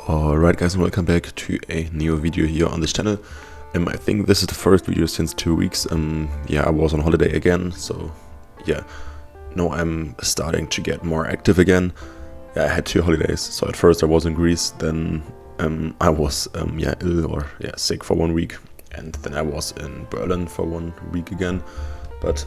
Alright guys, and welcome back to a new video here on this channel. I think this is the first video since 2 weeks. I was on holiday again, so yeah, now I'm starting to get more active again. I had 2 holidays, so at first I was in Greece, then I was ill or sick for 1 week, and then I was in Berlin for 1 week again. But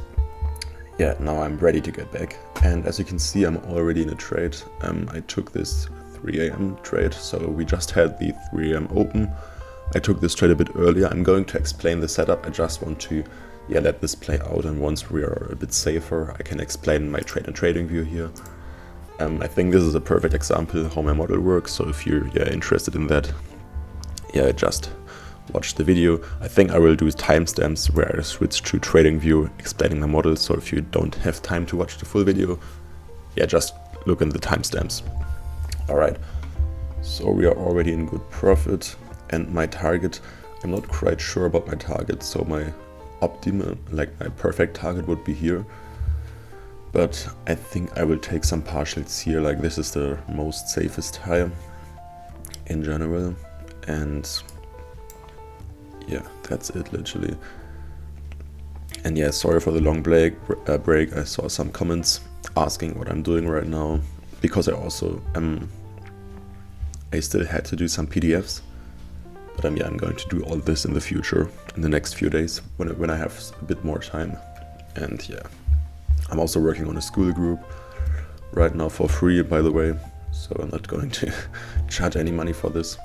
yeah, now I'm ready to get back, and as you can see, I'm already in a trade. I took this 3 AM trade, so we just had the 3 AM open. I took this trade a bit earlier. I'm going to explain the setup. I just want to let this play out, and once we are a bit safer, I can explain my trade and trading view here. I think this is a perfect example how my model works, so if you're interested in that, just watch the video. I think I will do timestamps where I switch to trading view explaining my model, so if you don't have time to watch the full video, just look in the timestamps. Alright, so we are already in good profit, and my target, I'm not quite sure about my target, so my optimal, like my perfect target would be here. But I think I will take some partials here, like this is the most safest high in general, and that's it literally. And sorry for the long break. I saw some comments asking what I'm doing right now, because I also I still had to do some PDFs, but I'm going to do all this in the future, in the next few days when I have a bit more time. And I'm also working on a school group right now for free, by the way, so I'm not going to charge any money for this.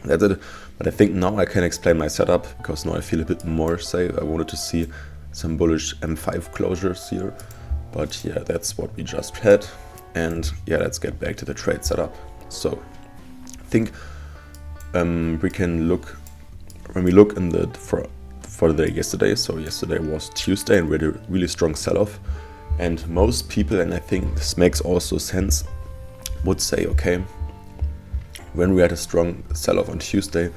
That's it. But I think now I can explain my setup, because now I feel a bit more safe. I wanted to see some bullish M5 closures here, but that's what we just had. And let's get back to the trade setup. So I think we can look, when we look in the for the day yesterday. So yesterday was Tuesday, and we had a really strong sell-off. And most people, and I think this makes also sense, would say, okay, when we had a strong sell-off on Tuesday,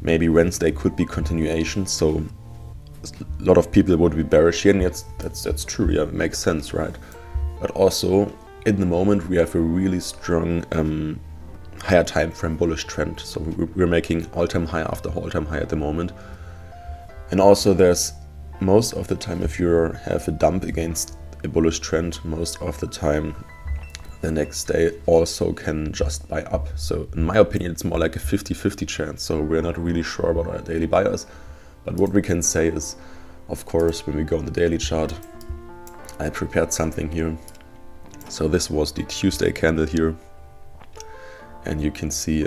maybe Wednesday could be continuation. So a lot of people would be bearish here, and that's true. It makes sense, right? But also, in the moment, we have a really strong higher time frame bullish trend. So we're making all-time high after all-time high at the moment. And also, there's most of the time, if you have a dump against a bullish trend, most of the time the next day also can just buy up. So in my opinion, it's more like a 50-50 chance. So we're not really sure about our daily buyers. But what we can say is, of course, when we go on the daily chart, I prepared something here. So this was the Tuesday candle here, and you can see,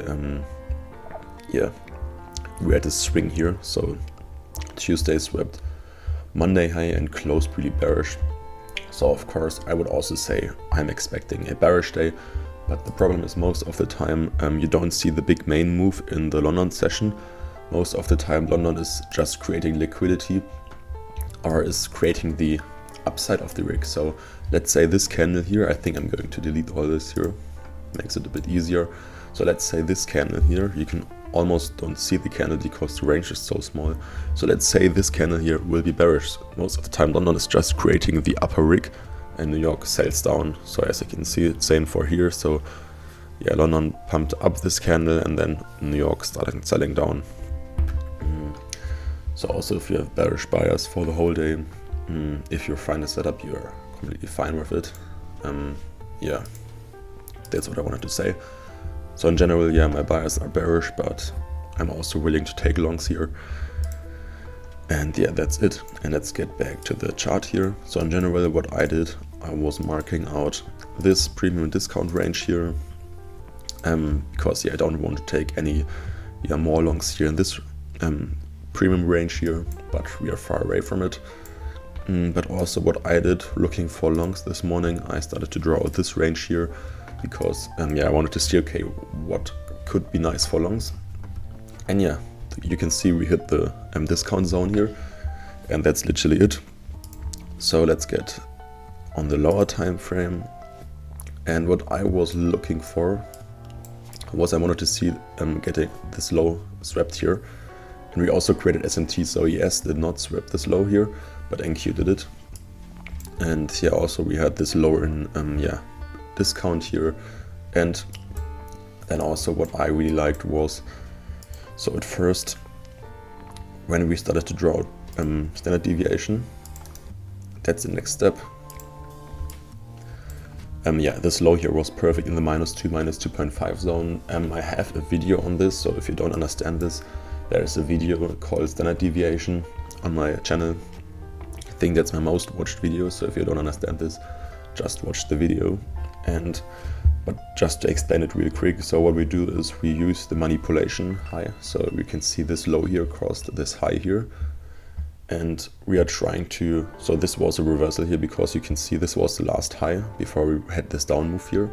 we had a swing here. So Tuesday swept Monday high and closed really bearish. So of course, I would also say I'm expecting a bearish day, but the problem is most of the time you don't see the big main move in the London session. Most of the time London is just creating liquidity, or is creating the upside of the rig. So let's say this candle here, I think I'm going to delete all this here, makes it a bit easier. So let's say this candle here, you can almost don't see the candle because the range is so small. So let's say this candle here will be bearish. Most of the time London is just creating the upper rig, and New York sells down. So as you can see, same for here. So London pumped up this candle, and then New York started selling down. So also, if you have bearish buyers for the whole day, if you find a setup, you are completely fine with it. That's what I wanted to say. So in general, my buyers are bearish, but I'm also willing to take longs here. And that's it. And let's get back to the chart here. So in general, what I did, I was marking out this premium discount range here, because I don't want to take any more longs here in this premium range here, but we are far away from it. But also what I did, looking for longs this morning, I started to draw out this range here, because I wanted to see, okay, what could be nice for longs. And you can see we hit the discount zone here, and that's literally it. So let's get on the lower time frame. And what I was looking for was, I wanted to see getting this low swept here. And we also created SMT, so ES did not swap this low here, but NQ did it. And also we had this lower in discount here And then also what I really liked was, so at first when we started to draw standard deviation, that's the next step. Yeah, this low here was perfect in the -2, -2.5 zone. I have a video on this, so if you don't understand this, there is a video called standard deviation on my channel. I think that's my most watched video, so if you don't understand this, just watch the video. But just to explain it real quick, so what we do is we use the manipulation high, so we can see this low here crossed this high here. And we are trying to, so this was a reversal here because you can see this was the last high before we had this down move here.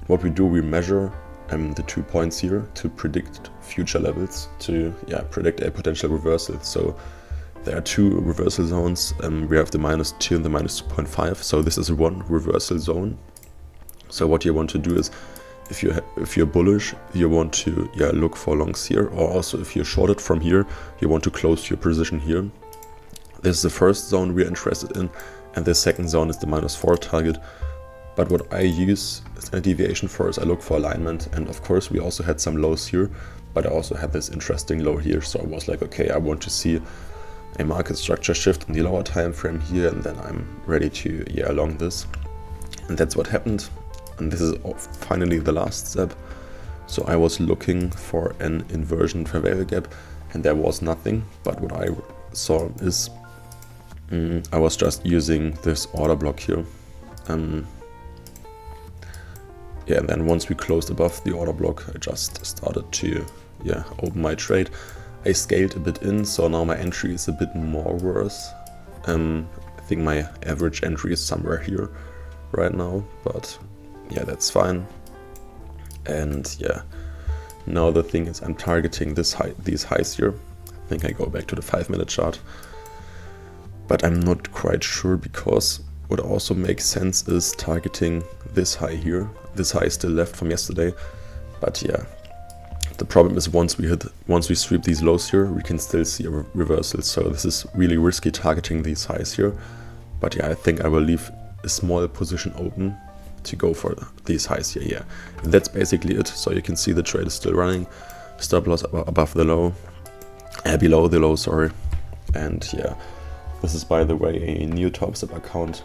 What we do, we measure the 2 points here to predict future levels, to predict a potential reversal. So there are 2 reversal zones. We have the -2 and the -2.5. So this is one reversal zone. So what you want to do is, if you're bullish, you want to look for longs here, or also if you're shorted from here, you want to close your position here. This is the first zone we're interested in, and the second zone is the -4 target. But what I use standard deviation for is I look for alignment, and of course we also had some lows here, but I also had this interesting low here, so I was like, okay, I want to see a market structure shift in the lower time frame here, and then I'm ready to along this. And that's what happened, and this is finally the last step. So I was looking for an inversion fair value gap, and there was nothing, but what I saw is I was just using this order block here. And then once we closed above the order block, I just started to open my trade. I scaled a bit in, so now my entry is a bit more worse. I think my average entry is somewhere here right now, but that's fine. And now the thing is, I'm targeting these highs here. I think I go back to the 5-minute chart. But I'm not quite sure, because what also makes sense is targeting this high here. This high is still left from yesterday, but the problem is once we sweep these lows here, we can still see a reversal. So this is really risky targeting these highs here. But I think I will leave a small position open to go for these highs here. And that's basically it. So you can see the trade is still running. Stop loss above the low, below the low, sorry. And this is, by the way, a new top-step account.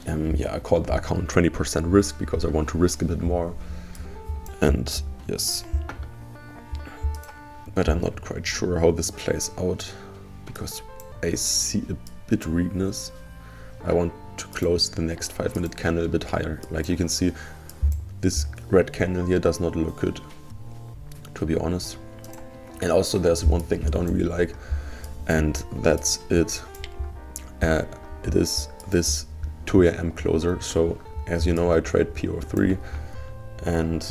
I call the account 20% risk because I want to risk a bit more. And yes, but I'm not quite sure how this plays out because I see a bit weakness. I want to close the next 5-minute candle a bit higher. Like you can see, this red candle here does not look good, to be honest. And also there's one thing I don't really like, and that's it. It is this 2 AM closer. So as you know, I trade PO3, and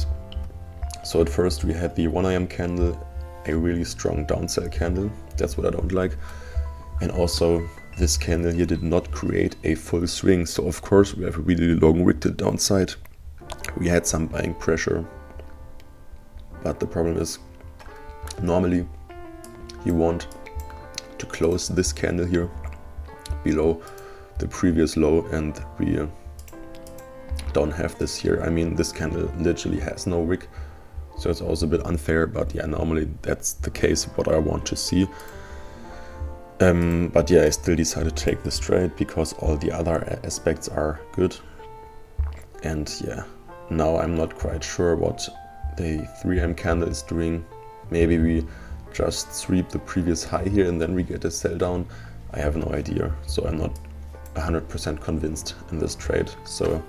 so at first we had the 1 AM candle, a really strong downsell candle. That's what I don't like. And also this candle here did not create a full swing. So of course we have a really long wick to the downside. We had some buying pressure, but the problem is normally you want to close this candle here below the previous low, and we don't have this here. I mean, this candle literally has no wick, so it's also a bit unfair, but normally that's the case what I want to see. But I still decided to take this trade because all the other aspects are good. And now I'm not quite sure what the 3 AM candle is doing. Maybe we just sweep the previous high here and then we get a sell down. I have no idea, so I'm not 100% convinced in this trade. So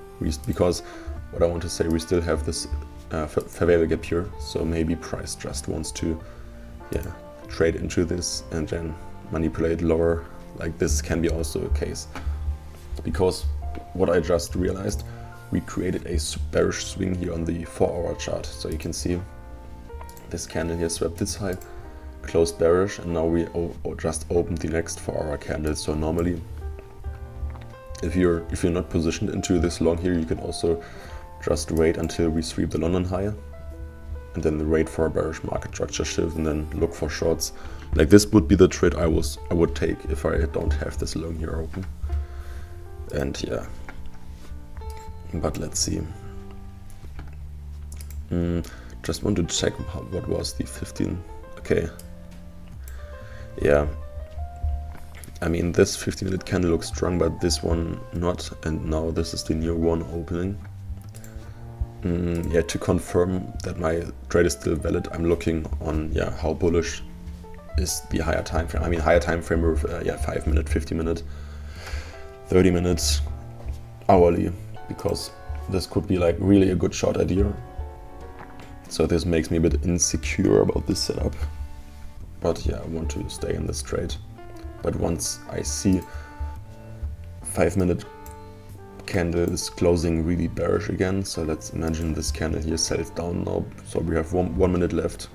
because what I want to say, we still have this fair value gap here, so maybe price just wants to trade into this and then manipulate lower. Like this can be also a case, because what I just realized, we created a bearish swing here on the 4-hour chart. So you can see this candle here swept this high, closed bearish, and now we just opened the next 4-hour candle. So normally if you're not positioned into this long here, you can also just wait until we sweep the London high and then wait for a bearish market structure shift and then look for shorts. Like this would be the trade I would take if I don't have this long here open. And but let's see. Just want to check what was the 15. Okay. Yeah. I mean, this 15-minute candle looks strong, but this one not. And now this is the new one opening. Yeah, to confirm that my trade is still valid, I'm looking on how bullish is the higher time frame. I mean, higher time frame with 5 minute, 50 minute, 30 minutes, hourly, because this could be like really a good short idea. So this makes me a bit insecure about this setup. But yeah, I want to stay in this trade. But once I see 5 minute candle is closing really bearish again, so let's imagine this candle here sells down now, so we have 1 minute left,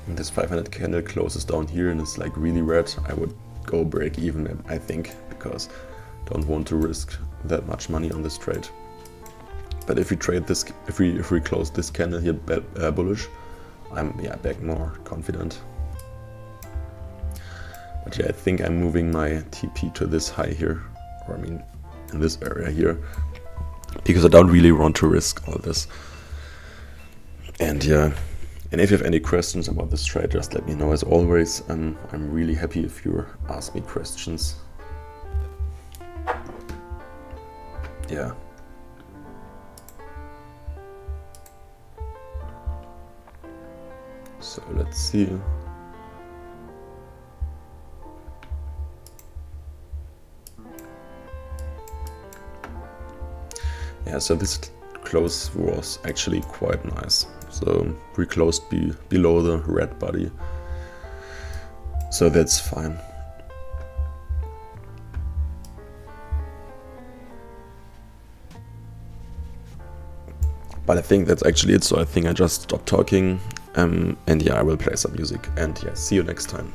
and this 5 minute candle closes down here and it's like really red, I would go break even, I think, because don't want to risk that much money on this trade. But if we trade this, if we close this candle here bullish, I'm back more confident. But yeah, I think I'm moving my TP to this high here, or I mean in this area here, because I don't really want to risk all this. And yeah, and if you have any questions about this trade, just let me know as always. I'm really happy if you ask me questions. Yeah. So let's see. Yeah, so this close was actually quite nice. So we closed below the red body. So that's fine. But I think that's actually it. So I think I just stopped talking. And yeah, I will play some music. And yeah, see you next time.